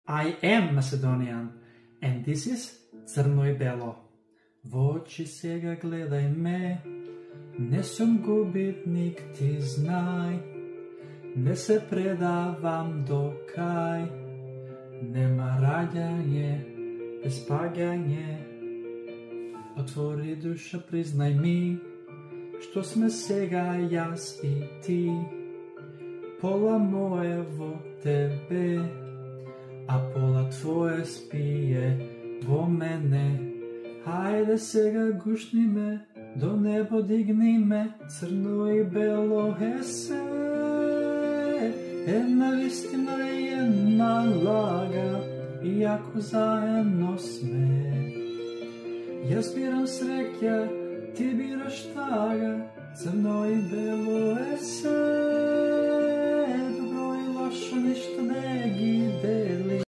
I am Macedonian, and this is Crno i Belo. Во очи сега гледај ме, не сум губитник, ти знај. Не се предавам до крај, нема раѓање без паѓање. Отвори душа, признај ми, што сме сега јас и ти. Пола моје во тебе, а пола твое спие во мене. Хајде сега гушни ме, до небо дигни ме, црно и бело е се. Една вистина и една лага, иако заедно сме. Јас бирам среќа, ти бираш тага, црно и бело е се. Добро и лошо ништо не ги дели.